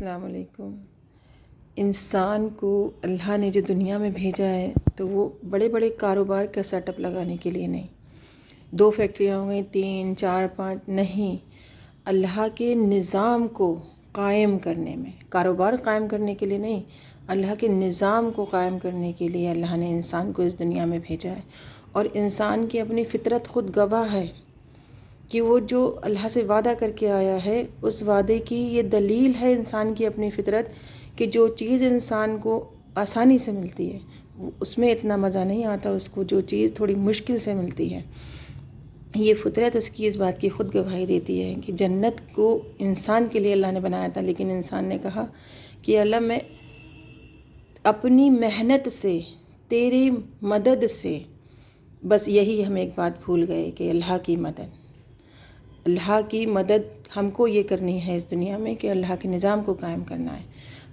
السلام علیکم۔ انسان کو اللہ نے جو دنیا میں بھیجا ہے تو وہ بڑے بڑے کاروبار کا سیٹ اپ لگانے کے لیے نہیں، 2 فیکٹریاں ہو گئیں، 3 4 5 نہیں، اللہ کے نظام کو قائم کرنے میں، کاروبار قائم کرنے کے لیے نہیں، اللہ کے نظام کو قائم کرنے کے لیے اللہ نے انسان کو اس دنیا میں بھیجا ہے۔ اور انسان کی اپنی فطرت خود گواہ ہے کہ وہ جو اللہ سے وعدہ کر کے آیا ہے، اس وعدے کی یہ دلیل ہے انسان کی اپنی فطرت کہ جو چیز انسان کو آسانی سے ملتی ہے اس میں اتنا مزہ نہیں آتا اس کو، جو چیز تھوڑی مشکل سے ملتی ہے۔ یہ فطرت اس کی اس بات کی خود گواہی دیتی ہے کہ جنت کو انسان کے لیے اللہ نے بنایا تھا، لیکن انسان نے کہا کہ اللہ میں اپنی محنت سے، تیری مدد سے، بس یہی ہم ایک بات بھول گئے کہ اللہ کی مدد ہم کو یہ کرنی ہے اس دنیا میں کہ اللہ کے نظام کو قائم کرنا ہے۔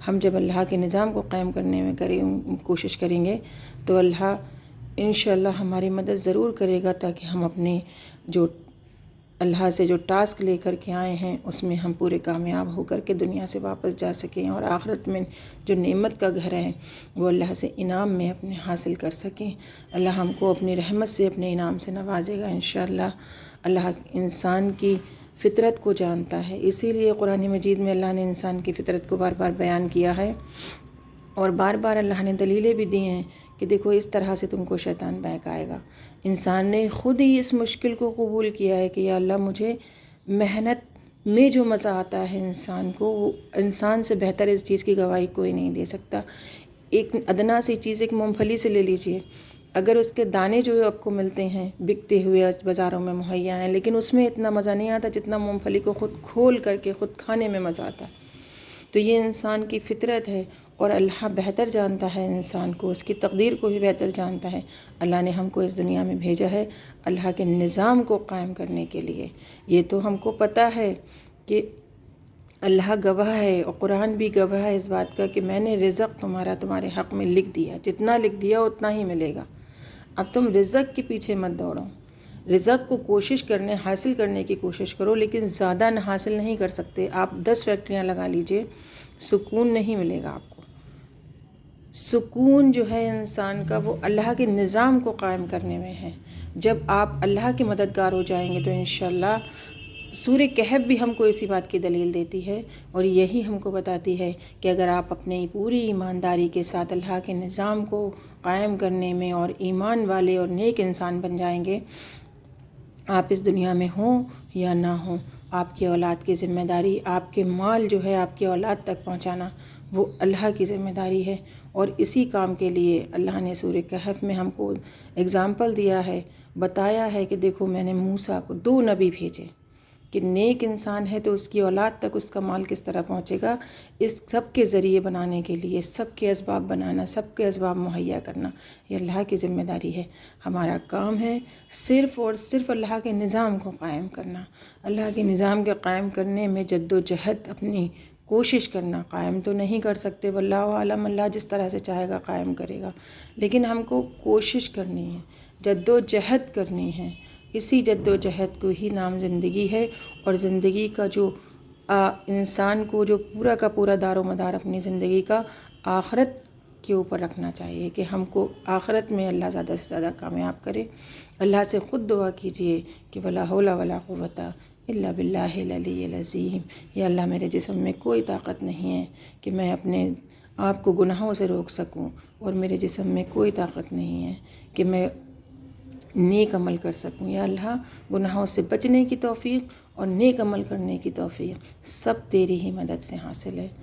ہم جب اللہ کے نظام کو قائم کرنے میں کوشش کریں گے تو اللہ انشاءاللہ ہماری مدد ضرور کرے گا، تاکہ ہم اپنے جو اللہ سے جو ٹاسک لے کر کے آئے ہیں اس میں ہم پورے کامیاب ہو کر کے دنیا سے واپس جا سکیں، اور آخرت میں جو نعمت کا گھر ہے وہ اللہ سے انعام میں اپنے حاصل کر سکیں۔ اللہ ہم کو اپنی رحمت سے اپنے انعام سے نوازے گا انشاءاللہ۔ اللہ انسان کی فطرت کو جانتا ہے، اسی لیے قرآن مجید میں اللہ نے انسان کی فطرت کو بار بار بیان کیا ہے، اور بار بار اللہ نے دلیلیں بھی دی ہیں کہ دیکھو اس طرح سے تم کو شیطان بہکائے گا۔ انسان نے خود ہی اس مشکل کو قبول کیا ہے کہ یا اللہ مجھے محنت میں جو مزہ آتا ہے انسان کو، وہ انسان سے بہتر اس چیز کی گواہی کوئی نہیں دے سکتا۔ ایک ادنا سی چیز، ایک مونگ پھلی سے لے لیجئے، اگر اس کے دانے جو آپ کو ملتے ہیں بکتے ہوئے بازاروں میں مہیا ہیں، لیکن اس میں اتنا مزہ نہیں آتا جتنا مونگ پھلی کو خود کھول کر کے خود کھانے میں مزہ آتا ہے۔ تو یہ انسان کی فطرت ہے، اور اللہ بہتر جانتا ہے انسان کو، اس کی تقدیر کو بھی بہتر جانتا ہے۔ اللہ نے ہم کو اس دنیا میں بھیجا ہے اللہ کے نظام کو قائم کرنے کے لیے۔ یہ تو ہم کو پتہ ہے کہ اللہ گواہ ہے، اور قرآن بھی گواہ ہے اس بات کا کہ میں نے رزق تمہارے حق میں لکھ دیا، جتنا لکھ دیا اتنا ہی ملے گا۔ اب تم رزق کے پیچھے مت دوڑو، رزق کو حاصل کرنے کی کوشش کرو، لیکن زیادہ حاصل نہیں کر سکتے۔ آپ 10 فیکٹریاں لگا لیجئے، سکون نہیں ملے گا آپ کو۔ سکون جو ہے انسان کا وہ اللہ کے نظام کو قائم کرنے میں ہے۔ جب آپ اللہ کے مددگار ہو جائیں گے تو انشاءاللہ سورہ کہف بھی ہم کو اسی بات کی دلیل دیتی ہے، اور یہی ہم کو بتاتی ہے کہ اگر آپ اپنی پوری ایمانداری کے ساتھ اللہ کے نظام کو قائم کرنے میں اور ایمان والے اور نیک انسان بن جائیں گے، آپ اس دنیا میں ہوں یا نہ ہوں، آپ کی اولاد کی ذمہ داری، آپ کے مال جو ہے آپ کی اولاد تک پہنچانا وہ اللہ کی ذمہ داری ہے۔ اور اسی کام کے لیے اللہ نے سورہ کہف میں ہم کو اگزامپل دیا ہے، بتایا ہے کہ دیکھو میں نے موسیٰ کو 2 نبی بھیجے کہ نیک انسان ہے تو اس کی اولاد تک اس کا مال کس طرح پہنچے گا، اس سب کے ذریعے بنانے کے لیے سب کے اسباب بنانا، سب کے اسباب مہیا کرنا، یہ اللہ کی ذمہ داری ہے۔ ہمارا کام ہے صرف اور صرف اللہ کے نظام کو قائم کرنا، اللہ کے نظام کے قائم کرنے میں جد و جہد اپنی کوشش کرنا۔ قائم تو نہیں کر سکتے، واللہ عالم، اللہ جس طرح سے چاہے گا قائم کرے گا، لیکن ہم کو کوشش کرنی ہے، جد و جہد کرنی ہے۔ اسی جد و جہد کو ہی نام زندگی ہے، اور زندگی کا جو انسان کو جو پورا کا پورا دار و مدار اپنی زندگی کا آخرت کے اوپر رکھنا چاہیے کہ ہم کو آخرت میں اللہ زیادہ سے زیادہ کامیاب کرے۔ اللہ سے خود دعا کیجئے کہ ولا حول ولا قوت الا باللہ العلی العظیم، یا اللہ میرے جسم میں کوئی طاقت نہیں ہے کہ میں اپنے آپ کو گناہوں سے روک سکوں، اور میرے جسم میں کوئی طاقت نہیں ہے کہ میں نیک عمل کر سکوں۔ یا اللہ گناہوں سے بچنے کی توفیق اور نیک عمل کرنے کی توفیق سب تیری ہی مدد سے حاصل ہے۔